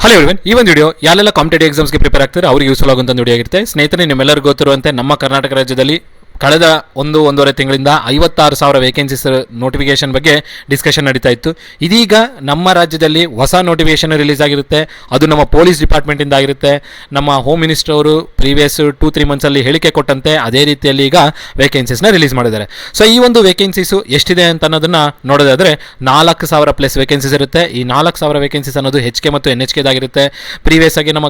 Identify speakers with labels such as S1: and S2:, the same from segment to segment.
S1: Hello everyone, ಈ ಒಂದು video ಯಾರೆಲ್ಲ ಕಾಂಪಿಟೇಟಿವ್ ಎಕ್ಸಾಮ್ಸ್ಗೆ ಪ್ರಿಪೇರ್ ಆಗ್ತಾರೆ ಅವ್ರಿಗೆ ಯೂಸ್ಫುಲ್ ಆಗುವಂಥ ವಿಡಿಯೋ ಆಗಿರುತ್ತೆ. ಸ್ನೇಹಿತರೆ, ನಿಮ್ಮೆಲ್ಲರಿಗೂ ಗೊತ್ತಿರುವಂತೆ ನಮ್ಮ ಕರ್ನಾಟಕ ರಾಜ್ಯದಲ್ಲಿ ಕಳೆದ ಒಂದೂವರೆ ತಿಂಗಳಿಂದ 56,000 ವೇಕೆನ್ಸೀಸ್ ನೋಟಿಫಿಕೇಶನ್ ಬಗ್ಗೆ ಡಿಸ್ಕಷನ್ ನಡೀತಾ ಇತ್ತು. ಇದೀಗ ನಮ್ಮ ರಾಜ್ಯದಲ್ಲಿ ಹೊಸ ನೋಟಿಫಿಕೇಶನ್ ರಿಲೀಸ್ ಆಗಿರುತ್ತೆ. ಅದು ನಮ್ಮ ಪೊಲೀಸ್ ಡಿಪಾರ್ಟ್ಮೆಂಟಿಂದ ಆಗಿರುತ್ತೆ. ನಮ್ಮ ಹೋಮ್ ಮಿನಿಸ್ಟರ್ ಅವರು ಪ್ರೀವಿಯಸ್ 2-3 ಮಂತ್ಸಲ್ಲಿ ಹೇಳಿಕೆ ಕೊಟ್ಟಂತೆ ಅದೇ ರೀತಿಯಲ್ಲಿ ಈಗ ವೇಕೆನ್ಸೀಸ್ನ ರಿಲೀಸ್ ಮಾಡಿದ್ದಾರೆ. ಸೊ ಈ ಒಂದು ವೇಕೆನ್ಸೀಸು ಎಷ್ಟಿದೆ ಅಂತ ಅನ್ನೋದನ್ನು ನೋಡೋದಾದರೆ 4,000 ಪ್ಲಸ್ ವೇಕೆನ್ಸೀಸ್ ಇರುತ್ತೆ. ಈ 4,000 ವೇಕೆನ್ಸೀಸ್ ಅನ್ನೋದು HK ಮತ್ತು NHKದಾಗಿರುತ್ತೆ. ಪ್ರೀವಿಯಸ್ ಆಗಿ ನಮ್ಮ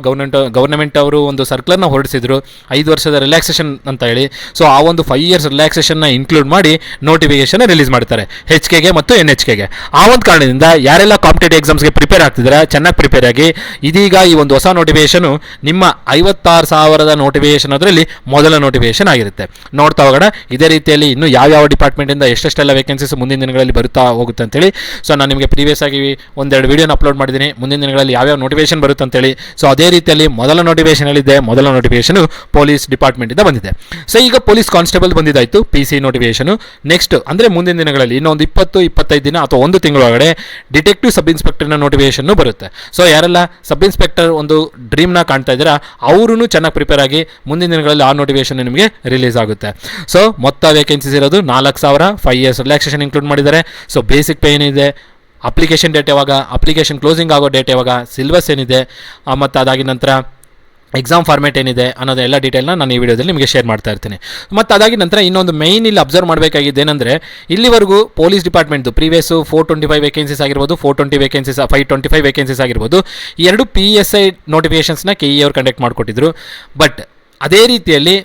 S1: ಗೌರ್ಮೆಂಟ್ ಅವರು ಒಂದು ಸರ್ಕ್ಯುಲರ್ನ ಹೊರಡಿಸಿದ್ರು 5 ವರ್ಷದ ರಿಲ್ಯಾಕ್ಸೇಷನ್ ಅಂತ ಹೇಳಿ. ಸೊ ಆ ಒಂದು 5 years ರಿಲ್ಯಾಕ್ಸೇಷನ್ನ ಇನ್ಕ್ಲೂಡ್ ಮಾಡಿ ನೋಟಿಫಿಕೇಶನ್ ರಿಲೀಸ್ ಮಾಡ್ತಾರೆ HKಗೆ ಮತ್ತು NHKಗೆ. ಆ ಒಂದು ಕಾರಣದಿಂದ ಯಾರೆಲ್ಲ ಕಾಂಪಿಟೇಟಿವ್ ಎಕ್ಸಾಮ್ಸ್ಗೆ ಪ್ರಿಪೇರ್ ಆಗ್ತಿದ್ದಾರೆ ಚೆನ್ನಾಗಿ ಪ್ರಿಪೇರ್ ಆಗಿ. ಇದೀಗ ಈ ಒಂದು ಹೊಸ ನೋಟಿಫಿಕೇಶನ್ ನಿಮ್ಮ 56,000 ನೋಟಿಫಿಕೇಶನ್ ಅದರಲ್ಲಿ ಮೊದಲ ನೋಟಿಫಿಕೇಶನ್ ಆಗಿರುತ್ತೆ. ನೋಡ್ತಾ ಹೋಗೋಣ ಇದೇ ರೀತಿಯಲ್ಲಿ ಇನ್ನು ಯಾವ ಡಿಪಾರ್ಟ್ಮೆಂಟಿಂದ ಎಷ್ಟೆಷ್ಟೆಲ್ಲ ವೇಕೆನ್ಸೀಸ್ ಮುಂದಿನ ದಿನಗಳಲ್ಲಿ ಬರುತ್ತಾ ಹೋಗುತ್ತೆ ಅಂತೇಳಿ. ಸೊ ನಾನು ನಿಮಗೆ ಪ್ರೀವಿಯಸ್ ಆಗಿ ಒಂದೆರಡು ವಿಡಿಯೋನ ಅಪ್ಲೋಡ್ ಮಾಡಿದ್ದೀನಿ, ಮುಂದಿನ ದಿನಗಳಲ್ಲಿ ಯಾವ್ಯಾವ ನೋಟಿಫಿಕೇಶನ್ ಬರುತ್ತೆ ಅಂತೇಳಿ. ಸೊ ಅದೇ ರೀತಿಯಲ್ಲಿ ಮೊದಲ ನೋಟಿಫಿಕೇಶನ್ ಹೇಳಿದ್ದೆ, ಮೊದಲ ನೋಟಿಫಿಕೇಶನ್ ಪೊಲೀಸ್ ಡಿಪಾರ್ಟ್ಮೆಂಟಿಂದ ಬಂದಿದೆ. ಸೊ ಈಗ ಪೊಲೀಸ್ ಕಾನ್ಸ್ಟೇಬಲ್ ಬಂದಿದ್ದಾಯಿತು, PC ನೋಟಿಫಿಕೇಶನ್. ನೆಕ್ಸ್ಟ್ ಅಂದರೆ ಮುಂದಿನ ದಿನಗಳಲ್ಲಿ ಇನ್ನೊಂದು 20-25 ದಿನ ಅಥವಾ ಒಂದು ತಿಂಗಳೊಳಗಡೆ ಡಿಟೆಕ್ಟಿವ್ ಸಬ್ ಇನ್ಸ್ಪೆಕ್ಟರ್ನ ನೋಟಿಫಿಕೇಶನ್ ಬರುತ್ತೆ. ಸೊ ಯಾರೆಲ್ಲ ಸಬ್ ಇನ್ಸ್ಪೆಕ್ಟರ್ ಒಂದು ಡ್ರೀಮ್ನ ಕಾಣ್ತಾ ಇದ್ದೀರಾ ಅವರು ಚೆನ್ನಾಗಿ ಪ್ರಿಪೇರ್ ಆಗಿ. ಮುಂದಿನ ದಿನಗಳಲ್ಲಿ ಆ ನೋಟಿಫಿಕೇಶನ್ ನಿಮಗೆ ರಿಲೀಸ್ ಆಗುತ್ತೆ. ಸೊ ಮೊತ್ತ ವೇಕೆನ್ಸೀಸ್ ಇರೋದು 4,000, 5 years ರಿಲ್ಯಾಕ್ಸೇಷನ್ ಇನ್ಕ್ಲೂಡ್ ಮಾಡಿದ್ದಾರೆ. ಸೊ ಬೇಸಿಕ್ ಪೇ ಏನಿದೆ, ಅಪ್ಲಿಕೇಶನ್ ಡೇಟ್ ಯಾವಾಗ, ಅಪ್ಲಿಕೇಶನ್ ಕ್ಲೋಸಿಂಗ್ ಆಗೋ ಡೇಟ್ ಯಾವಾಗ, ಸಿಲೆಬಸ್ ಏನಿದೆ, ಮತ್ತು ಅದಾಗಿದ ನಂತರ ಎಕ್ಸಾಮ್ ಫಾರ್ಮೇಟ್ ಏನಿದೆ ಅನ್ನೋದು ಎಲ್ಲ ಡೀಟೇಲ್ನ ನಾನು ಈ ವಿಡಿಯೋದಲ್ಲಿ ನಿಮಗೆ ಶೇರ್ ಮಾಡ್ತಾ ಇರ್ತೀನಿ. ಮತ್ತು ಅದಾಗಿ ನಂತರ ಇನ್ನೊಂದು ಮೇಯ್ನ್ ಇಲ್ಲಿ ಅಬ್ಸರ್ವ್ ಮಾಡಬೇಕಾಗಿದ್ದೇನೆಂದರೆ, ಇಲ್ಲಿವರೆಗೂ ಪೊಲೀಸ್ ಡಿಪಾರ್ಟ್ಮೆಂಟ್ದು ಪ್ರೀವಿಯಸ್ 425 ವೇಕೆನ್ಸೀಸ್ ಆಗಿರ್ಬೋದು, 525 ವೇಕೆನ್ಸೀಸ್ ಆಗಿರ್ಬೋದು, ಈ ಎರಡು PSI ನೋಟಿಫಿಕೇಷನ್ಸ್ನ KE ಅವರು ಕಂಡಕ್ಟ್ ಮಾಡಿಕೊಟ್ಟಿದ್ರು. ಬಟ್ ಅದೇ ರೀತಿಯಲ್ಲಿ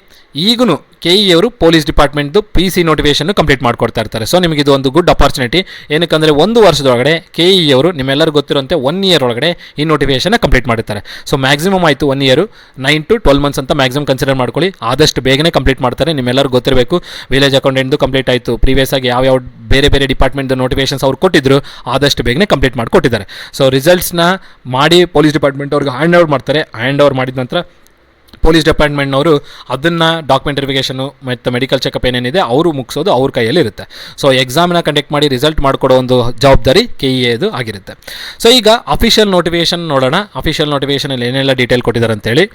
S1: ಈಗೂ KE ಅವರು ಪೊಲೀಸ್ ಡಿಪಾರ್ಟ್ಮೆಂಟ್ದು PC ನೋಟಿಫಿಕೇಶನ್ ಕಂಪ್ಲೀಟ್ ಮಾಡ್ಕೊಡ್ತಾ ಇರ್ತಾರೆ. ಸೊ ನಿಮಗೆ ಇದು ಒಂದು ಗುಡ್ ಅಪಾರ್ಚುನಿಟಿ. ಏನಕ್ಕಂದರೆ 1 ವರ್ಷದೊಳಗಡೆ KE ಅವರು ನಿಮ್ಮೆಲ್ಲರೂ ಗೊತ್ತಿರುವಂತೆ 1 year ಒಳಗಡೆ ಈ ನೋಟಿಫಿಕೇಶನ್ ಕಂಪ್ಲೀಟ್ ಮಾಡಿರ್ತಾರೆ. ಸೊ ಮ್ಯಾಕ್ಸಿಮಮ್ ಆಯಿತು 1 year, 9 to 12 months ಅಂತ ಮ್ಯಾಕ್ಸಿಮಮ್ ಕನ್ಸಿಡರ್ ಮಾಡ್ಕೊಳ್ಳಿ. ಆದಷ್ಟು ಬೇಗನೆ ಕಂಪ್ಲೀಟ್ ಮಾಡ್ತಾರೆ. ನಿಮ್ಮೆಲ್ಲರೂ ಗೊತ್ತಿರಬೇಕು, ವಿಲೇಜ್ ಅಕೌಂಟೆಂಟ್ದು ಕಂಪ್ಲೀಟ್ ಆಯಿತು. ಪ್ರೀವಿಯಸ್ ಆಗಿ ಯಾವ ಬೇರೆ ಡಿಪಾರ್ಟ್ಮೆಂಟ್ದು ನೋಟಿಫಿಕೇಶನ್ಸ್ ಅವ್ರು ಕೊಟ್ಟಿದ್ರು ಆದಷ್ಟು ಬೇಗನೆ ಕಂಪ್ಲೀಟ್ ಮಾಡಿಕೊಟ್ಟಿದ್ದಾರೆ. ಸೊ ರಿಸಲ್ಟ್ಸ್ನ ಮಾಡಿ ಪೊಲೀಸ್ ಡಿಪಾರ್ಟ್ಮೆಂಟ್ ಅವ್ರಿಗೆ ಹ್ಯಾಂಡ್ ಓವರ್ ಮಾಡ್ತಾರೆ. ಹ್ಯಾಂಡ್ ಓವರ್ ಮಾಡಿದ ನಂತರ ಪೊಲೀಸ್ ಡಿಪಾರ್ಟ್ಮೆಂಟ್ನವರು ಅದನ್ನು ಡಾಕ್ಯುಮೆಂಟ್ ವೆರಿಫಿಕೇಷನು ಮತ್ತು ಮೆಡಿಕಲ್ ಚೆಕಪ್ ಏನೇನಿದೆ ಅವರು ಮುಗಿಸೋದು ಅವ್ರ ಕೈಯಲ್ಲಿ ಇರುತ್ತೆ. ಸೊ ಎಕ್ಸಾಮ್ನ ಕಂಡಕ್ಟ್ ಮಾಡಿ ರಿಸಲ್ಟ್ ಮಾಡಿಕೊಡೋ ಒಂದು ಜವಾಬ್ದಾರಿ KEದು ಆಗಿರುತ್ತೆ. ಸೊ ಈಗ ಅಫಿಷಿಯಲ್ ನೋಟಿಫಿಕೇಷನ್ ನೋಡೋಣ. ಅಫಿಷಿಯಲ್ ನೋಟಿಫಿಕೇಷನಲ್ಲಿ ಏನೆಲ್ಲ ಡೀಟೇಲ್ ಕೊಟ್ಟಿದ್ದಾರೆ ಅಂತೇಳಿ.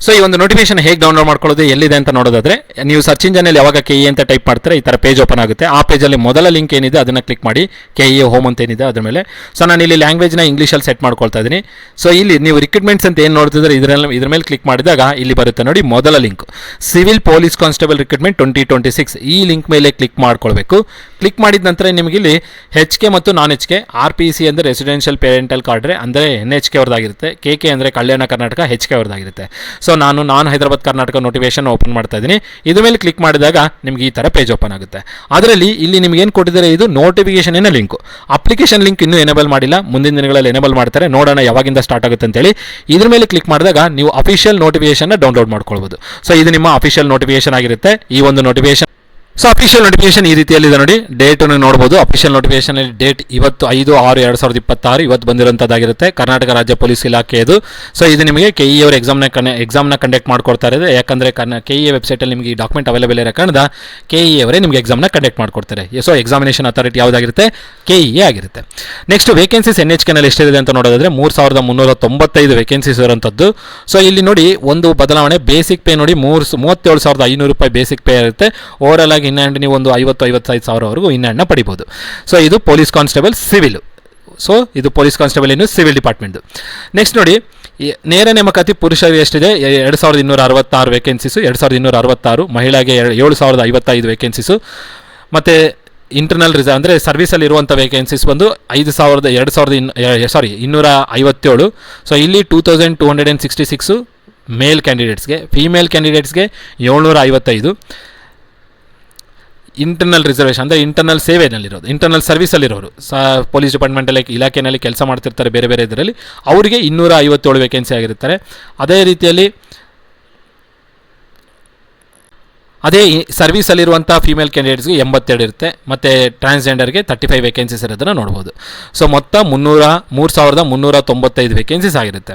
S1: ಸೊ ಈ ಒಂದು ನೋಟಿಫಿಕೇಶನ್ ಹೇಗೆ ಡೌನ್ಲೋಡ್ ಮಾಡ್ಕೊಳ್ಳೋದು, ಎಲ್ಲಿದೆ ಅಂತ ನೋಡೋದಾದರೆ ನೀವು ಸರ್ಚ್ ಇಂಜನಲ್ಲಿ ಯಾವಾಗ KE ಅಂತ ಟೈಪ್ ಮಾಡ್ತಾರೆ ಈ ಥರ ಪೇಜ್ ಓಪನ್ ಆಗುತ್ತೆ. ಆ ಪೇಜಲ್ಲಿ ಮೊದಲ ಲಿಂಕ್ ಏನಿದೆ ಅದನ್ನು ಕ್ಲಿಕ್ ಮಾಡಿ, KE ಹೋಮ್ ಅಂತ ಏನಿದೆ ಅದ್ರ ಮೇಲೆ. ಸೊ ನಾನು ಇಲ್ಲಿ ಲ್ಯಾಂಗ್ವೇಜ್ನ ಇಂಗ್ಲೀಷಲ್ಲಿ ಸೆಟ್ ಮಾಡ್ಕೊಳ್ತಾ ಇದ್ದೀನಿ. ಸೊ ಇಲ್ಲಿ ನೀವು ರಿಕ್ರೂಟ್ಮೆಂಟ್ಸ್ ಅಂತ ಏನು ನೋಡ್ತಿದ್ರೆ ಇದ್ರ ಮೇಲೆ ಕ್ಲಿಕ್ ಮಾಡಿದಾಗ ಇಲ್ಲಿ ಬರುತ್ತೆ ನೋಡಿ ಮೊದಲ link, civil police constable recruitment 2026. ಈ ಲಿಂಕ್ ಮೇಲೆ ಕ್ಲಿಕ್ ಮಾಡ್ಕೊಳ್ಬೇಕು. ಕ್ಲಿಕ್ ಮಾಡಿದ ನಂತರ ನಿಮಗೆ ಇಲ್ಲಿ HK ಮತ್ತು ನಾನ್ HK, RPC ಅಂದರೆ ರೆಸಿಡೆನ್ಷಿಯಲ್ ಪೇರೆಂಟಲ್ ಕಾರ್ಡ್ ಅಂದರೆ NHK ಅವ್ರದ್ದಾಗಿರುತ್ತೆ, KK ಅಂದರೆ ಕಲ್ಯಾಣ ಕರ್ನಾಟಕ HK ಅವ್ರದ್ದಾಗಿರುತ್ತೆ. ಸೊ ನಾನು ಹೈದರಾಬಾದ್ ಕರ್ನಾಟಕ ನೋಟಿಫಿಕೇಶನ್ ಓಪನ್ ಮಾಡ್ತಾ ಇದ್ದೀನಿ. ಇದ್ರ ಮೇಲೆ ಕ್ಲಿಕ್ ಮಾಡಿದಾಗ ನಿಮಗೆ ಈ ಥರ ಪೇಜ್ ಓಪನ್ ಆಗುತ್ತೆ. ಅದರಲ್ಲಿ ಇಲ್ಲಿ ನಿಮ್ಗೆ ಏನು ಕೊಟ್ಟಿದ್ದಾರೆ, ಇದು ನೋಟಿಫಿಕೇಶನಿನ ಲಿಂಕು. ಅಪ್ಲಿಕೇಶನ್ ಲಿಂಕ್ ಇನ್ನೂ ಎನೇಬಲ್ ಮಾಡಿಲ್ಲ, ಮುಂದಿನ ದಿನಗಳಲ್ಲಿ ಎನೇಬಲ್ ಮಾಡ್ತಾರೆ. ನೋಡೋಣ ಯಾವಾಗಿಂದ ಸ್ಟಾರ್ಟ್ ಆಗುತ್ತೆ ಅಂತೇಳಿ. ಇದ್ರ ಮೇಲೆ ಕ್ಲಿಕ್ ಮಾಡಿದಾಗ ನೀವು ಅಫಿಷಿಯಲ್ ನೋಟಿಫಿಕೇಶನ್ನ ಡೌನ್ಲೋಡ್ ಮಾಡ್ಕೊಳ್ಬೋದು. ಸೊ ಇದು ನಿಮ್ಮ ಅಫಿಷಿಯಲ್ ನೋಟಿಫಿಕೇಶನ್ ಆಗಿರುತ್ತೆ. ಈ ಒಂದು ನೋಟಿಫಿಕೇಶನ್ ಸೊ ಅಫಿಷಿಯಲ್ ನೋಟಿಫಿಕೇಶನ್ ಈ ರೀತಿಯಲ್ಲಿದೆ ನೋಡಿ. ಡೇಟನ್ನು ನೋಡ್ಬೋದು. ಅಫಿಷಿಯಲ್ ನೋಟಿಫಿಕೇಶನಲ್ಲಿ ಡೇಟ್ ಇವತ್ತು 5/6/2026 ಇವತ್ತು ಬಂದಿರೋಂಥದ್ದಾಗಿರುತ್ತೆ. ಕರ್ನಾಟಕ ರಾಜ್ಯ ಪೊಲೀಸ್ ಇಲಾಖೆಯದು. ಸೊ ಇದು ನಿಮಗೆ KE ಅವರು ಎಕ್ಸಾಮ್ನ ಕಂಡಕ್ಟ್ ಮಾಡ್ಕೊಡ್ತಾ ಇರೋದು. ಯಾಕಂದರೆ KE ವೆಬ್ಸೈಟಲ್ಲಿ ನಿಮಗೆ ಈ ಡಾಕ್ಯುಮೆಂಟ್ ಅವೈಲೇಬಲ್ ಇರೋ ಕಾರಣದ KE ಅವರೇ ನಿಮಗೆ ಎಕ್ಸಾಮ್ನ ಕಂಡಕ್ಟ್ ಮಾಡ್ಕೊಡ್ತಾರೆ. ಸೊ ಎಕ್ಸಾಮಿನೇಷನ್ ಅಥಾರಿಟಿ ಯಾವುದಾಗಿರುತ್ತೆ, KE ಆಗಿರುತ್ತೆ. ನೆಕ್ಸ್ಟ್ ವೇಕೆನ್ಸೀಸ್ NHKನಲ್ಲಿ ಎಷ್ಟಿದೆ ಅಂತ ನೋಡೋದಾದರೆ 3,395 ವೇಕೆನ್ಸೀಸ್ ಇರೋಂಥದ್ದು. ಸೊ ಇಲ್ಲಿ ನೋಡಿ ಒಂದು ಬದಲಾವಣೆ, ಬೇಸಿಕ್ ಪೇ ನೋಡಿ 37,500 ರೂಪಾಯಿ ಬೇಸಿಕ್ ಪೇ ಇರುತ್ತೆ. ಓವರಾಲ್ ಆಗಿ ಇನ್ನ್ಯಾಂಡ್ ನೀವು ಒಂದು 50-55 ಸಾವಿರವರೆಗೂ ಇನ್ನ್ಯಾಂಡ್ನ ಪಡಿಬೋದು. ಸೊ ಇದು ಪೊಲೀಸ್ ಕಾನ್ಸ್ಟೇಬಲ್ ಸಿವಿಲ್. ಸೊ ಇದು ಪೊಲೀಸ್ ಕಾನ್ಸ್ಟೇಬಲ್ ಏನು ಸಿವಿಲ್ ಡಿಪಾರ್ಟ್ಮೆಂಟ್. ನೆಕ್ಸ್ಟ್ ನೋಡಿ ನೇರ ನೇಮಕಾತಿ ಪುರುಷರಿಗೆ ಎಷ್ಟಿದೆ, 2,266 ವೇಕೆನ್ಸೀಸು, 2,266. ಮಹಿಳೆಗೆ 7,055 ವೇಕೆನ್ಸೀಸು. ಮತ್ತು ಇಂಟರ್ನಲ್ ರಿಸರ್ವ್ ಅಂದರೆ ಸರ್ವಿಸಲ್ಲಿ ಇರುವಂಥ ವೇಕೆನ್ಸೀಸ್ ಬಂದು 2,257. ಸೊ ಇಲ್ಲಿ 2,266 ಮೇಲ್ ಕ್ಯಾಂಡಿಡೇಟ್ಸ್ಗೆ, ಫೀಮೇಲ್ ಕ್ಯಾಂಡಿಡೇಟ್ಸ್ಗೆ 755. ಇಂಟರ್ನಲ್ ರಿಸರ್ವೇಷನ್ ಅಂದರೆ ಇಂಟರ್ನಲ್ ಸೇವೆಯಲ್ಲಿರೋದು, ಇಂಟರ್ನಲ್ ಸರ್ವಿಸಲ್ಲಿರೋರು, ಪೊಲೀಸ್ ಡಿಪಾರ್ಟ್ಮೆಂಟಲ್ಲಿ ಇಲಾಖೆಯಲ್ಲಿ ಕೆಲಸ ಮಾಡ್ತಿರ್ತಾರೆ ಬೇರೆ ಇದರಲ್ಲಿ, ಅವರಿಗೆ 257 ವೇಕೆನ್ಸಿ ಆಗಿರ್ತಾರೆ. ಅದೇ ರೀತಿಯಲ್ಲಿ ಅದೇ ಸರ್ವಿಸಲ್ಲಿರುವಂಥ ಫೀಮೇಲ್ ಕ್ಯಾಂಡಿಡೇಟ್ಸ್ಗೆ 82 ಇರುತ್ತೆ. ಮತ್ತು ಟ್ರಾನ್ಸ್ಜೆಂಡರ್ಗೆ 35 ವೇಕೆನ್ಸೀಸ್ ಇರೋದನ್ನು ನೋಡ್ಬೋದು. ಸೊ ಮೊತ್ತ 3,395 ವೇಕೆನ್ಸೀಸ್ ಆಗಿರುತ್ತೆ.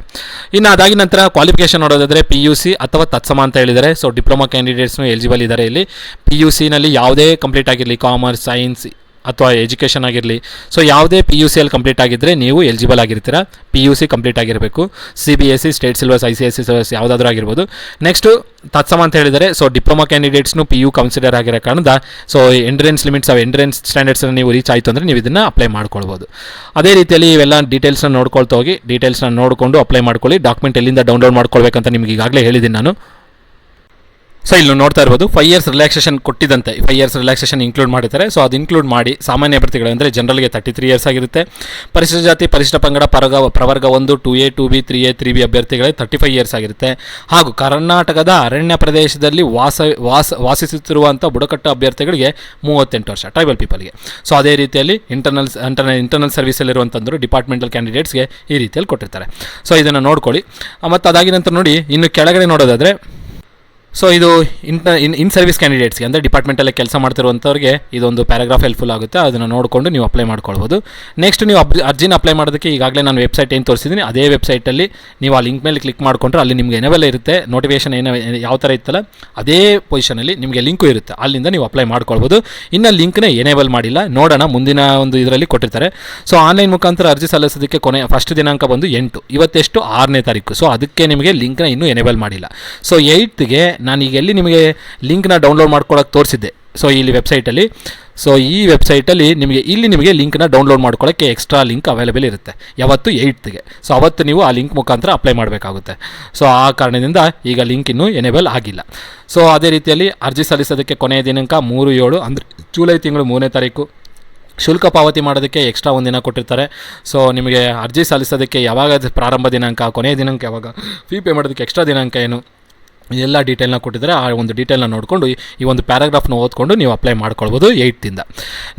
S1: ಇನ್ನು ಅದಾಗಿ ನಂತರ ಕ್ವಾಲಿಫಿಕೇಷನ್ ನೋಡೋದಾದರೆ PUC ಅಥವಾ ತತ್ಸಮ ಅಂತ ಹೇಳಿದ್ದಾರೆ. ಸೊ ಡಿಪ್ಲೊಮಾ ಕ್ಯಾಂಡಿಡೇಟ್ಸ್ನು ಎಲಿಜಿಬಲ್ ಇದ್ದಾರೆ. ಇಲ್ಲಿ PUCನಲ್ಲಿ ಯಾವುದೇ ಕಂಪ್ಲೀಟ್ ಆಗಿರಲಿ, ಕಾಮರ್ಸ್, ಸೈನ್ಸ್ ಅಥವಾ ಎಜುಕೇಷನ್ ಆಗಿರಲಿ, ಸೊ ಯಾವುದೇ PUC ಅಲ್ಲಿ ಕಂಪ್ಲೀಟ್ ಆಗಿದ್ದರೆ ನೀವು ಎಲಿಜಿಬಲ್ ಆಗಿರ್ತೀರಾ. PUC ಕಂಪ್ಲೀಟ್ ಆಗಿರಬೇಕು. CBSE, state syllabus, ICSE syllabus ಯಾವುದಾದ್ರೂ ಆಗಿರ್ಬೋದು. ನೆಕ್ಸ್ಟು ತತ್ಸಮ ಅಂತ ಹೇಳಿದರೆ, ಸೊ ಡಿಪ್ಲೊಮಾ ಕ್ಯಾಂಡಿಡೇಟ್ಸ್ನು PU ಕನ್ಸಿಡರ್ ಆಗಿರೋ ಕಾರಣದ ಸೊ ಎಂಟ್ರೆನ್ಸ್ ಲಿಮಿಟ್ಸ್ ಎಂಟ್ರೆನ್ಸ್ ಸ್ಟ್ಯಾಂಡರ್ಡ್ಸ್ನ ನೀವು ರೀಚ್ ಆಯಿತು ಅಂದರೆ ನೀವು ಇದನ್ನು ಅಪ್ಲೈ ಮಾಡ್ಕೊಳ್ಬೋದು. ಅದೇ ರೀತಿಯಲ್ಲಿ ಇವೆಲ್ಲ ಡೀಟೇಲ್ಸ್ನ ನೋಡ್ಕೊಳ್ತಾ ಹೋಗಿ, ಡೀಟೇಲ್ಸ್ನ ನೋಡಿಕೊಂಡು ಅಪ್ಲೈ ಮಾಡ್ಕೊಳ್ಳಿ. ಡಾಕ್ಯುಮೆಂಟ್ ಎಲ್ಲಿಂದ ಡೌನ್ಲೋಡ್ ಮಾಡ್ಕೊಳ್ಬೇಕಂತ ನಿಮ್ಗೆ ಈಗಾಗಲೇ ಹೇಳಿದ್ದೀನಿ ನಾನು. ಸೊ ಇಲ್ಲಿ ನೋಡ್ತಾ ಇರ್ಬೋದು 5 years ರಿಲ್ಯಾಕ್ಸೇಷನ್ ಕೊಟ್ಟಿದ್ದಂತೆ, 5 years ರಿಲ್ಯಾಕ್ಸೇಷನ್ ಇನ್ಕ್ಲೂಡ್ ಮಾಡಿದ್ದಾರೆ. ಸೊ ಅದು ಇನ್ಕ್ಲೂಡ್ ಮಾಡಿ ಸಾಮಾನ್ಯ ಅಭ್ಯರ್ಥಿಗಳು ಅಂದರೆ ಜನರಲ್ಗೆ 33 years ಆಗಿರುತ್ತೆ. ಪರಿಶಿಷ್ಟ ಜಾತಿ, ಪರಿಶಿಷ್ಟ ಪಂಗಡ, ಪ್ರವರ್ಗ 1, 2A, 2B, 3A, 3B ಅಭ್ಯರ್ಥಿಗಳಿಗೆ 35 years ಆಗಿರುತ್ತೆ. ಹಾಗೂ ಕರ್ನಾಟಕದ ಅರಣ್ಯ ಪ್ರದೇಶದಲ್ಲಿ ವಾಸಿಸುತ್ತಿರುವಂಥ ಬುಡಕಟ್ಟು ಅಭ್ಯರ್ಥಿಗಳಿಗೆ 38 ವರ್ಷ, ಟ್ರೈಬಲ್ ಪೀಪಲ್ಗೆ. ಸೊ ಅದೇ ರೀತಿಯಲ್ಲಿ ಇಂಟರ್ನಲ್ ಸರ್ವಿಸಲ್ಲಿರುವಂಥದ್ದು ಡಿಪಾರ್ಟ್ಮೆಂಟಲ್ ಕ್ಯಾಂಡಿಡೇಟ್ಸ್ಗೆ ಈ ರೀತಿಯಲ್ಲಿ ಕೊಟ್ಟಿರ್ತಾರೆ. ಸೊ ಇದನ್ನು ನೋಡ್ಕೊಳ್ಳಿ. ಮತ್ತು ಅದಾಗಿ ನಂತರ ನೋಡಿ, ಇನ್ನು ಕೆಳಗಡೆ ನೋಡೋದಾದರೆ, ಸೊ ಇದು ಇನ್ ಸರ್ವಿಸ್ ಕ್ಯಾಂಡಿಡೇಟ್ಸ್ಗೆ ಅಂದರೆ ಡಿಪಾರ್ಟ್ಮೆಂಟಲ್ಲೇ ಕೆಲಸ ಮಾಡ್ತಿರುವಂಥವ್ರಿಗೆ ಇದೊಂದು ಪ್ಯಾರಾಗ್ರಾಫ್ ಹೆಲ್ಪ್ಫುಲ್ ಆಗುತ್ತೆ. ಅದನ್ನು ನೋಡಿಕೊಂಡು ನೀವು ಅಪ್ಲೈ ಮಾಡ್ಕೊಳ್ಬೋದು. ನೆಕ್ಸ್ಟ್ ನೀವು ಅರ್ಜಿನ ಅಪ್ಲೈ ಮಾಡೋದಕ್ಕೆ ಈಗಾಗಲೇ ನಾನು ವೆಬ್ಸೈಟ್ ಏನು ತೋರಿಸಿದ್ದೀನಿ ಅದೇ ವೆಬ್ಸೈಟಲ್ಲಿ ನೀವು ಆ ಲಿಂಕ್ ಮೇಲೆ ಕ್ಲಿಕ್ ಮಾಡಿಕೊಂಡ್ರೆ ಅಲ್ಲಿ ನಿಮಗೆ ಎನೇಬಲ್ ಇರುತ್ತೆ. ನೋಟಿಫಿಕೇಷನ್ ಯಾವ ಥರ ಇತ್ತಲ್ಲ ಅದೇ ಪೊಸಿಷನಲ್ಲಿ ನಿಮಗೆ ಲಿಂಕು ಇರುತ್ತೆ, ಅಲ್ಲಿಂದ ನೀವು ಅಪ್ಲೈ ಮಾಡ್ಕೊಳ್ಬೋದು. ಇನ್ನು ಲಿಂಕ್ನ ಎನೇಬಲ್ ಮಾಡಿಲ್ಲ, ನೋಡೋಣ ಮುಂದಿನ ಒಂದು ಇದರಲ್ಲಿ ಕೊಟ್ಟಿರ್ತಾರೆ. ಸೊ ಆನ್ಲೈನ್ ಮುಖಾಂತರ ಅರ್ಜಿ ಸಲ್ಲಿಸೋದಕ್ಕೆ ಫಸ್ಟ್ ದಿನಾಂಕ ಬಂದು 8, ಇವತ್ತೆಷ್ಟು 6ನೇ ತಾರೀಕು. ಸೊ ಅದಕ್ಕೆ ನಿಮಗೆ ಲಿಂಕ್ನ ಇನ್ನೂ ಎನೇಬಲ್ ಮಾಡಿಲ್ಲ. ಸೊ 8ಗೆ ನಾನು ಈಗ ಎಲ್ಲಿ ನಿಮಗೆ ಲಿಂಕ್ನ ಡೌನ್ಲೋಡ್ ಮಾಡ್ಕೊಳ್ಳೋಕೆ ತೋರಿಸಿದ್ದೆ, ಸೊ ಇಲ್ಲಿ ವೆಬ್ಸೈಟಲ್ಲಿ, ಸೊ ಈ ವೆಬ್ಸೈಟಲ್ಲಿ ನಿಮಗೆ ಲಿಂಕ್ನ ಡೌನ್ಲೋಡ್ ಮಾಡ್ಕೊಳ್ಳೋಕ್ಕೆ ಎಕ್ಸ್ಟ್ರಾ ಲಿಂಕ್ ಅವೈಲೇಬಲ್ ಇರುತ್ತೆ ಯಾವತ್ತು 8ಗೆ. ಸೊ ಅವತ್ತು ನೀವು ಆ ಲಿಂಕ್ ಮುಖಾಂತರ ಅಪ್ಲೈ ಮಾಡಬೇಕಾಗುತ್ತೆ. ಸೊ ಆ ಕಾರಣದಿಂದ ಈಗ ಲಿಂಕ್ ಇನ್ನೂ ಎನೇಬಲ್ ಆಗಿಲ್ಲ. ಸೊ ಅದೇ ರೀತಿಯಲ್ಲಿ ಅರ್ಜಿ ಸಲ್ಲಿಸೋದಕ್ಕೆ ಕೊನೆಯ ದಿನಾಂಕ 3/7 ಅಂದರೆ ಜುಲೈ ತಿಂಗಳು 3ನೇ ತಾರೀಕು. ಶುಲ್ಕ ಪಾವತಿ ಮಾಡೋದಕ್ಕೆ ಎಕ್ಸ್ಟ್ರಾ ಒಂದಿನ ಕೊಟ್ಟಿರ್ತಾರೆ. ಸೊ ನಿಮಗೆ ಅರ್ಜಿ ಸಲ್ಲಿಸೋದಕ್ಕೆ ಯಾವಾಗ ಪ್ರಾರಂಭ ದಿನಾಂಕ, ಕೊನೆಯ ದಿನಾಂಕ ಯಾವಾಗ, ಫೀ ಪೇ ಮಾಡೋದಕ್ಕೆ ಎಕ್ಸ್ಟ್ರಾ ದಿನಾಂಕ ಏನು, ಎಲ್ಲ ಡೀಟೇಲ್ನ ಕೊಟ್ಟಿದ್ದಾರೆ. ಆ ಒಂದು ಡೀಟೇಲ್ನ ನೋಡಿಕೊಂಡು ಈ ಒಂದು ಪ್ಯಾರಾಗ್ರಾಫ್ನ ಓದ್ಕೊಂಡು ನೀವು ಅಪ್ಲೈ ಮಾಡ್ಕೊಳ್ಬೋದು 8ದಿಂದ.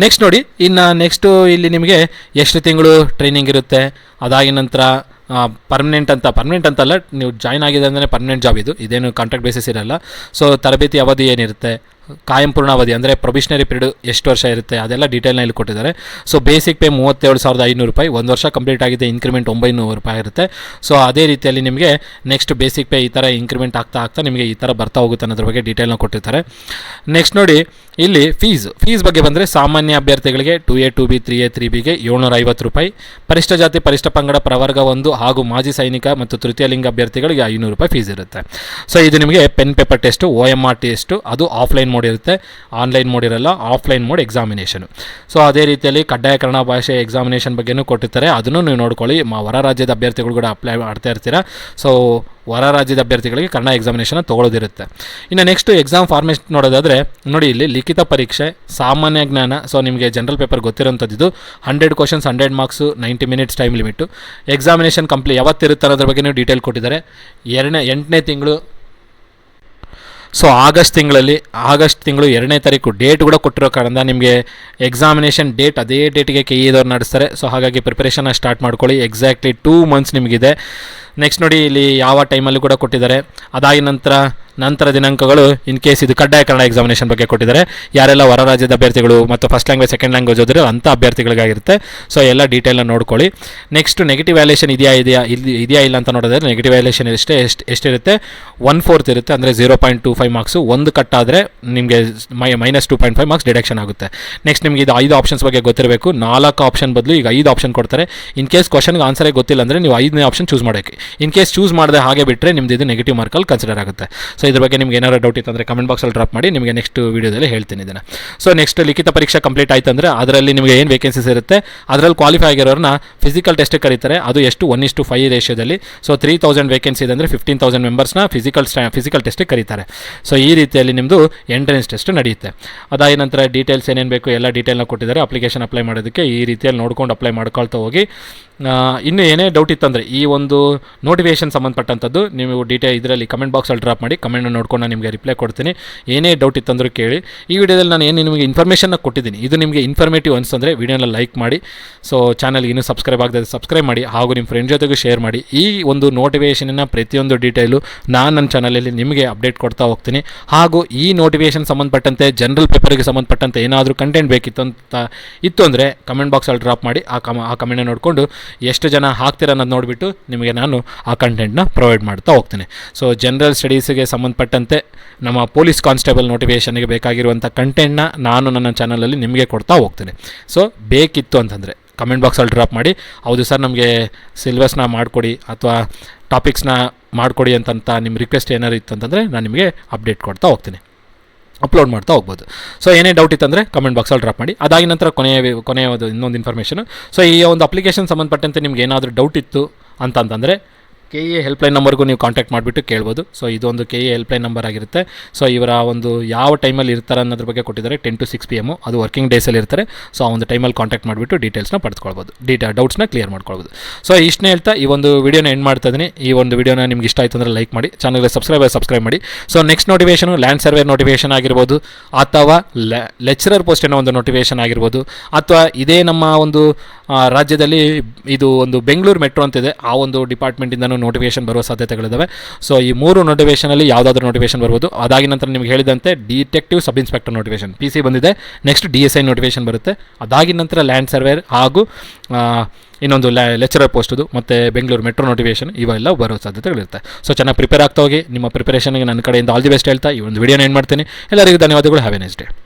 S1: ನೆಕ್ಸ್ಟ್ ನೋಡಿ, ಇನ್ನು ನೆಕ್ಸ್ಟು ಇಲ್ಲಿ ನಿಮಗೆ ಎಷ್ಟು ತಿಂಗಳು ಟ್ರೈನಿಂಗ್ ಇರುತ್ತೆ, ಅದಾಗಿ ನಂತರ ಪರ್ಮನೆಂಟ್ ಅಂತಲ್ಲ, ನೀವು ಜಾಯ್ನ್ ಆಗಿದೆ ಅಂದರೆ ಪರ್ಮನೆಂಟ್ ಜಾಬ್ ಇದೇನು ಕಾಂಟ್ರಾಕ್ಟ್ ಬೇಸಿಸ್ ಇರಲ್ಲ. ಸೊ ತರಬೇತಿ ಅವಧಿ ಏನಿರುತ್ತೆ, ಕಾಯಂ ಪೂರ್ಣಾವಧಿ ಅಂದರೆ ಪ್ರೊಬಿಷನರಿ ಪೀರಿಯಡ್ ಎಷ್ಟು ವರ್ಷ ಇರುತ್ತೆ, ಅದೆಲ್ಲ ಡೀಟೇಲ್ನ ಇಲ್ಲಿ ಕೊಟ್ಟಿದ್ದಾರೆ. ಸೊ ಬೇಸಿಕ್ ಪೇ 37,500 ರೂಪಾಯಿ, 1 ವರ್ಷ ಕಂಪ್ಲೀಟ್ ಆಗಿದೆ ಇನ್ಕ್ರಿಮೆಂಟ್ 900 ರೂಪಾಯಿ ಇರುತ್ತೆ. ಸೊ ಅದೇ ರೀತಿಯಲ್ಲಿ ನಿಮಗೆ ನೆಕ್ಸ್ಟ್ ಬೇಸಿಕ್ ಪೇ ಈ ಥರ ಇನ್ಕ್ರಿಮೆಂಟ್ ಆಗ್ತಾ ನಿಮಗೆ ಈ ಥರ ಬರ್ತಾ ಹೋಗುತ್ತೆ ಅನ್ನೋದ್ರ ಬಗ್ಗೆ ಡೀಟೇಲ್ನ ಕೊಟ್ಟಿರ್ತಾರೆ. ನೆಕ್ಸ್ಟ್ ನೋಡಿ, ಇಲ್ಲಿ ಫೀಸ್ ಬಗ್ಗೆ ಬಂದರೆ ಸಾಮಾನ್ಯ ಅಭ್ಯರ್ಥಿಗಳಿಗೆ 2A, 2B, 3A, 3Bಗೆ 750 ರೂಪಾಯಿ, ಪರಿಶಿಷ್ಟ ಜಾತಿ, ಪರಿಶಿಷ್ಟ ಪಂಗಡ, ಪ್ರವರ್ಗ 1 ಹಾಗೂ ಮಾಜಿ ಸೈನಿಕ ಮತ್ತು ತೃತೀಯ ಲಿಂಗ ಅಭ್ಯರ್ಥಿಗಳಿಗೆ 500 ರೂಪಾಯಿ ಫೀಸ್ ಇರುತ್ತೆ. ಸೊ ಇದು ನಿಮಗೆ pen paper test, OMR test, ಅದು ಆಫ್ಲೈನ್ ಮೋಡ್ ಇರುತ್ತೆ, ಆನ್ಲೈನ್ ಮೋಡ್ ಇರಲ್ಲ, ಆಫ್ಲೈನ್ ಮೋಡ್ ಎಕ್ಸಾಮಿನೇಷನು. ಸೊ ಅದೇ ರೀತಿಯಲ್ಲಿ ಕಡ್ಡಾಯ ಕನ್ನಡ ಭಾಷೆ ಎಕ್ಸಾಮಿನೇಷನ್ ಬಗ್ಗೆನೂ ಕೊಟ್ಟಿರ್ತಾರೆ, ಅದನ್ನು ನೀವು ನೋಡ್ಕೊಳ್ಳಿ. ಹೊರ ರಾಜ್ಯದ ಅಭ್ಯರ್ಥಿಗಳು ಕೂಡ ಅಪ್ಲೈ ಮಾಡ್ತಾ ಇರ್ತೀರಾ. ಸೊ ಹೊರ ರಾಜ್ಯದ ಅಭ್ಯರ್ಥಿಗಳಿಗೆ ಕನ್ನಡ ಎಕ್ಸಾಮಿನೇಷನ್ ತೊಗೊಳ್ಳೋದಿರುತ್ತೆ. ಇನ್ನು ನೆಕ್ಸ್ಟ್ ಎಕ್ಸಾಮ್ ಫಾರ್ಮೇಟ್ ನೋಡೋದಾದರೆ ನೋಡಿ, ಇಲ್ಲಿ ಲಿಖಿತ ಪರೀಕ್ಷೆ, ಸಾಮಾನ್ಯ ಜ್ಞಾನ, ಸೊ ನಿಮಗೆ ಜನರಲ್ ಪೇಪರ್ ಗೊತ್ತಿರೋಂಥದ್ದು 100 questions, 100 marks, 90 minutes time limit. Examination ಯಾವತ್ತಿರುತ್ತೆ ಅನ್ನೋದ್ರ ಬಗ್ಗೆ ಡೀಟೇಲ್ ಕೊಟ್ಟಿದ್ದಾರೆ. 8ನೇ ತಿಂಗಳು, ಸೊ ಆಗಸ್ಟ್ ತಿಂಗಳು 2ನೇ ತಾರೀಕು ಡೇಟ್ ಕೂಡ ಕೊಟ್ಟಿರೋ ಕಾರಣದಿಂದ ನಿಮಗೆ ಎಕ್ಸಾಮಿನೇಷನ್ ಡೇಟ್ ಅದೇ ಡೇಟಿಗೆ KE ನಡೆಸ್ತಾರೆ. ಸೊ ಹಾಗಾಗಿ ಪ್ರಿಪರೇಷನ್ನ ಸ್ಟಾರ್ಟ್ ಮಾಡ್ಕೊಳ್ಳಿ. Exactly 2 months ನಿಮಗಿದೆ. ನೆಕ್ಸ್ಟ್ ನೋಡಿ, ಇಲ್ಲಿ ಯಾವ ಟೈಮಲ್ಲಿ ಕೂಡ ಕೊಟ್ಟಿದ್ದಾರೆ. ಅದಾಗಿ ನಂತರ ದಿನಾಂಕಗಳು ಇನ್ ಕೇಸ್ ಇದು ಕಡ್ಡಾಯ ಕನ್ನಡ ಎಕ್ಸಾಮಿನೇಷನ್ ಬಗ್ಗೆ ಕೊಟ್ಟಿದ್ದಾರೆ. ಯಾರೆಲ್ಲ ಹೊರ ರಾಜ್ಯದ ಅಭ್ಯರ್ಥಿಗಳು ಮತ್ತು ಫಸ್ಟ್ ಲ್ಯಾಂಗ್ವೇಜ್, ಸೆಕೆಂಡ್ ಲ್ಯಾಂಗ್ವೇಜ್ ಓದಿರೋ ಅಂಥ ಅಭ್ಯರ್ಥಿಗಳಿಗಾಗಿರುತ್ತೆ. ಸೊ ಎಲ್ಲ ಡೀಟೇಲ್ನ ನೋಡ್ಕೊಳ್ಳಿ. ನೆಕ್ಸ್ಟ್ ನೆಗೆಟಿವ್ ವ್ಯಾಲ್ಯೂಷನ್ ಇದೆಯಾ ಇಲ್ಲ ಅಂತ ನೋಡಿದ್ರೆ ನೆಗೆಟಿವ್ ವ್ಯಾಲ್ಯೂಷನ್ ಎಷ್ಟಿರುತ್ತೆ, 1/4 ಇರುತ್ತೆ, ಅಂದರೆ 0.25 ಮಾರ್ಕ್ಸು. ಒಂದು ಕಟ್ ಆದರೆ ನಿಮಗೆ -2.5 ಮಾರ್ಕ್ಸ್ ಡಿಡಕ್ಷನ್ ಆಗುತ್ತೆ. ನೆಕ್ಸ್ಟ್ ನಿಮಗೆ ಇದು 5 ಆಪ್ಷನ್ಸ್ ಬಗ್ಗೆ ಗೊತ್ತಿರಬೇಕು. 4 ಆಪ್ಷನ್ ಬದಲು ಈಗ 5 ಆಪ್ಷನ್ ಕೊಡ್ತಾರೆ. ಇನ್ ಕೇಸ್ ಕ್ವಶನ್ಗೆ ಆನ್ಸರೇ ಗೊತ್ತಿಲ್ಲ ಅಂದರೆ ನೀವು 5ನೇ ಆಪ್ಷನ್ ಚೂಸ್ ಮಾಡೋಕ್ಕೆ. ಇನ್ ಕೇಸ್ ಚೂಸ್ ಮಾಡದೆ ಹಾಗೆ ಬಿಟ್ಟರೆ ನಿಮ್ದು ಇದು ನೆಗೆಟಿವ್ ಮಾರ್ಕಲ್ಲಿ ಕನ್ಸಿಡರ್ ಆಗುತ್ತೆ. ಸೊ ಇದ್ರ ಬಗ್ಗೆ ನಿಮ್ಗೆ ಏನಾದ್ರು ಡೌಟ್ ಇತ್ತು ಅಂದರೆ ಕಮೆಂಟ್ ಬಾಕ್ಸಲ್ಲಿ ಡ್ರಾಪ್ ಮಾಡಿ, ನಿಮಗೆ ನೆಕ್ಸ್ಟ್ ವೀಡಿಯೋದಲ್ಲಿ ಹೇಳ್ತೀನಿ ಇದನ್ನು. ಸೊ ನೆಕ್ಸ್ಟ್ ಲಿಖಿತ ಪರೀಕ್ಷೆ ಕಂಪ್ಲೀಟ್ ಆಯ್ತು ಅಂದರೆ ಅದರಲ್ಲಿ ನಿಮಗೆ ಏನು ವೇಕೆನ್ಸೀಸ್ ಇರುತ್ತೆ, ಅದರಲ್ಲಿ ಕ್ವಾಲಿಫೈ ಆಗಿರೋರನ್ನ ಫಿಸಿಕಲ್ ಟೆಸ್ಟಿಗೆ ಕರೀತಾರೆ. ಅದು ಎಷ್ಟು 1:5 ರೇಷಿಯೋದಲ್ಲಿ. ಸೊ 3000 ವೇಕೆನ್ಸಿ ಇದೆ ಅಂದರೆ 15,000 ಮೆಂಬರ್ಸ್ನ ಫಿಸಿಕಲ್ ಟೆಸ್ಟಿಗೆ ಕರೀತಾರೆ. ಸೊ ಈ ರೀತಿಯಲ್ಲಿ ನಿಮ್ಮದು ಎಂಟ್ರೆನ್ಸ್ ಟೆಸ್ಟ್ ನಡೆಯುತ್ತೆ. ಅದಾದ ನಂತರ ಡೀಟೇಲ್ಸ್ ಏನೇನು ಬೇಕು ಎಲ್ಲ ಡೀಟೇಲ್ನ ಕೊಟ್ಟಿದ್ದಾರೆ. ಅಪ್ಲಿಕೇಶನ್ ಅಪ್ಲೈ ಮಾಡೋದಕ್ಕೆ ಈ ರೀತಿಯಲ್ಲಿ ನೋಡ್ಕೊಂಡು ಅಪ್ಲೈ ಮಾಡ್ಕೊಳ್ತಾ ಹೋಗಿ. ಇನ್ನು ಏನೇ ಡೌಟ್ ಇತ್ತಂದರೆ ಈ ಒಂದು ನೋಟಿಫಿಕೇಷನ್ ಸಂಬಂಧಪಟ್ಟಂಥದ್ದು ನೀವು ಇದರಲ್ಲಿ ಕಮೆಂಟ್ ಬಾಕ್ಸಲ್ಲಿ ಡ್ರಾಪ್ ಮಾಡಿ, ಕಮೆಂಟ್ನ ನೋಡ್ಕೊಂಡು ನಾನು ನಿಮಗೆ ರಿಪ್ಲೈ ಕೊಡ್ತೀನಿ. ಏನೇ ಡೌಟ್ ಇತ್ತಂದರೂ ಕೇಳಿ. ಈ ವಿಡಿಯೋದಲ್ಲಿ ನಾನು ಏನು ನಿಮಗೆ ಇನ್ಫಾರ್ಮೇಷನ್ನ ಕೊಟ್ಟಿದ್ದೀನಿ, ಇದು ನಿಮಗೆ ಇನ್ಫಾರ್ಮೇಟಿವ್ ಅನಿಸ್ತಂದರೆ ವಿಡಿಯೋನ ಲೈಕ್ ಮಾಡಿ. ಸೊ ಚಾನಲ್ಗೆ ಇನ್ನೂ ಸಬ್ಸ್ಕ್ರೈಬ್ ಆಗದೆ ಸಬ್ಸ್ಕ್ರೈಬ್ ಮಾಡಿ, ಹಾಗೂ ನಿಮ್ಮ ಫ್ರೆಂಡ್ ಜೊತೆಗೂ ಶೇರ್ ಮಾಡಿ. ಈ ಒಂದು ನೋಟಿಫಿಕೇಷನ್ನ ಪ್ರತಿಯೊಂದು ಡೀಟೇಲು ನಾನು ನನ್ನ ಚಾನಲಲ್ಲಿ ನಿಮಗೆ ಅಪ್ಡೇಟ್ ಕೊಡ್ತಾ ಹೋಗ್ತೀನಿ. ಹಾಗೂ ಈ ನೋಟಿಫಿಕೇಷನ್ ಸಂಬಂಧಪಟ್ಟಂತೆ ಜನರಲ್ ಪೇಪರ್ಗೆ ಸಂಬಂಧಪಟ್ಟಂತೆ ಏನಾದರೂ ಕಂಟೆಂಟ್ ಇತ್ತು ಅಂದರೆ ಕಮೆಂಟ್ ಬಾಕ್ಸಲ್ಲಿ ಡ್ರಾಪ್ ಮಾಡಿ. ಆ ಕಮೆಂಟ್ನ ನೋಡಿಕೊಂಡು ಎಷ್ಟು ಜನ ಹಾಕ್ತೀರ ಅನ್ನೋದು ನೋಡಿಬಿಟ್ಟು ನಿಮಗೆ ನಾನು ಆ ಕಂಟೆಂಟ್ನ ಪ್ರೊವೈಡ್ ಮಾಡ್ತಾ ಹೋಗ್ತೀನಿ. ಸೊ ಜನರಲ್ ಸ್ಟಡೀಸಿಗೆ ಸಂಬಂಧಪಟ್ಟಂತೆ ನಮ್ಮ ಪೊಲೀಸ್ ಕಾನ್ಸ್ಟೇಬಲ್ ನೋಟಿಫಿಕೇಷನ್ಗೆ ಬೇಕಾಗಿರುವಂಥ ಕಂಟೆಂಟ್ನ ನಾನು ನನ್ನ ಚಾನಲಲ್ಲಿ ನಿಮಗೆ ಕೊಡ್ತಾ ಹೋಗ್ತೀನಿ. ಸೊ ಬೇಕಿತ್ತು ಅಂತಂದರೆ ಕಮೆಂಟ್ ಬಾಕ್ಸಲ್ಲಿ ಡ್ರಾಪ್ ಮಾಡಿ, ಹೌದು ಸರ್ ನಮಗೆ ಸಿಲೆಬಸ್ನ ಮಾಡಿಕೊಡಿ ಅಥವಾ ಟಾಪಿಕ್ಸ್ನ ಮಾಡಿಕೊಡಿ ಅಂತ ನಿಮ್ಮ ರಿಕ್ವೆಸ್ಟ್ ಏನಾರು ಇತ್ತು ಅಂತಂದರೆ ನಾನು ನಿಮಗೆ ಅಪ್ಡೇಟ್ ಕೊಡ್ತಾ ಹೋಗ್ತೀನಿ, ಅಪ್ಲೋಡ್ ಮಾಡ್ತಾ ಹೋಗ್ಬೋದು. ಸೊ ಏನೇ ಡೌಟ್ ಇತ್ತಂದರೆ ಕಮೆಂಟ್ ಬಾಕ್ಸಲ್ಲಿ ಡ್ರಾಪ್ ಮಾಡಿ. ಅದಾಗಿ ನಂತರ ಕೊನೆಯ ಇನ್ನೊಂದು ಇನ್ಫಾರ್ಮೇಷನು. ಸೊ ಈ ಒಂದು ಅಪ್ಲಿಕೇಶನ್ ಸಂಬಂಧಪಟ್ಟಂತೆ ನಿಮ್ಗೆ ಏನಾದರೂ ಡೌಟ್ ಇತ್ತು ಅಂತಂದರೆ KEA ಹೆಲ್ಪ್ಲೈನ್ ನಂಬರ್ಗೂ ನೀವು ಕಾಂಟ್ಯಾಕ್ಟ್ ಮಾಡಿಬಿಟ್ಟು ಕೇಳ್ಬೋದು. ಸೊ ಇದೊಂದು KEA ಹೆಲ್ಪ್ಲೈನ್ ನಂಬರ್ ಆಗಿರುತ್ತೆ. ಸೊ ಇವರ ಒಂದು ಯಾವ ಟೈಮಲ್ಲಿ ಇರ್ತಾರೆ ಅನ್ನೋದ್ರ ಬಗ್ಗೆ ಕೊಟ್ಟಿದ್ದಾರೆ, 10 to 6 PM, ಅದು ವರ್ಕಿಂಗ್ ಡೇಸಲ್ಲಿ ಇರ್ತಾರೆ. ಸೊ ಆ ಒಂದು ಟೈಮಲ್ಲಿ ಕಾಂಟ್ಯಾಕ್ಟ್ ಮಾಡಿಬಿಟ್ಟು ಡೀಟೇಲ್ಸ್ನ ಪಡೆದುಕೊಳ್ಬೋದು, ಡೌಟ್ಸ್ನ ಕ್ಲಿಯರ್ ಮಾಡ್ಕೊಳ್ಬೋದು. ಸೊ ಇಷ್ಟನ್ನೇ ಹೇಳ್ತಾ ಈ ಒಂದು ವಿಡಿಯೋನ ಎಂಡ್ ಮಾಡ್ತಾ ಇದ್ದೀನಿ. ಈ ಒಂದು ವಿಡಿಯೋನ ನಿಮ್ಗೆ ಇಷ್ಟ ಆಯಿತು ಅಂದರೆ ಲೈಕ್ ಮಾಡಿ, ಚಾನಲ್ಗೆ ಸಬ್ಸ್ಕ್ರೈಬ್ ಮಾಡಿ. So next notification land survey notification ಆಗಿರ್ಬೋದು, ಅಥವಾ ಲೆಕ್ಚರರ್ ಪೋಸ್ಟ್ ಏನೋ ಒಂದು ನೋಟಿಫಿಕೇಷನ್ ಆಗಿರ್ಬೋದು, ಅಥವಾ ಇದೇ ನಮ್ಮ ಒಂದು ರಾಜ್ಯದಲ್ಲಿ ಇದು ಒಂದು ಬೆಂಗಳೂರು ಮೆಟ್ರೋ ಅಂತಿದೆ, ಆ ಒಂದು ಡಿಪಾರ್ಟ್ಮೆಂಟಿಂದನೂ ನೋಟಿಫಿಕೇಷನ್ ಬರುವ ಸಾಧ್ಯತೆಗಳಿದ್ದಾವೆ. ಸೊ ಈ 3 ನೋಟಿಫಿಕೇಷನಲ್ಲಿ ಯಾವುದಾದ್ರೂ ನೋಟಿಫಿಕೇಷನ್ ಬರ್ಬೋದು. ಅದಾಗಿ ನಂತರ ನಿಮ್ಗೆ ಹೇಳಿದಂತೆ detective sub inspector notification PC ಬಂದಿದೆ. ನೆಕ್ಸ್ಟ್ DSI ನೋಟಿಫಿಕೇಷನ್ ಬರುತ್ತೆ. ಅದಾಗಿ ನಂತರ ಲ್ಯಾಂಡ್ ಸರ್ವೇರ್ ಹಾಗೂ ಇನ್ನೊಂದು ಲೆಕ್ಚರರ್ ಪೋಸ್ಟದು ಮತ್ತು ಬೆಂಗಳೂರು ಮೆಟ್ರೋ ನೋಟಿಫಿಕೇಷನ್ ಇವೆಲ್ಲ ಬರೋ ಸಾಧ್ಯತೆಗಳಿರುತ್ತೆ. ಸೊ ಚೆನ್ನಾಗಿ ಪ್ರಿಪೇರ್ ಆಗ್ತಾ ಹೋಗಿ. ನಿಮ್ಮ ಪ್ರಿಪರೇಷನ್ಗೆ ನನ್ನ ಕಡೆಯಿಂದ ಆಲ್ ದಿ ಬೆಸ್ಟ್ ಹೇಳ್ತಾ ಈ ಒಂದು ವಿಡಿಯೋನ ಏನು ಮಾಡ್ತೀನಿ. ಎಲ್ಲರಿಗೂ ಧನ್ಯವಾದಗಳು. Have A nice day.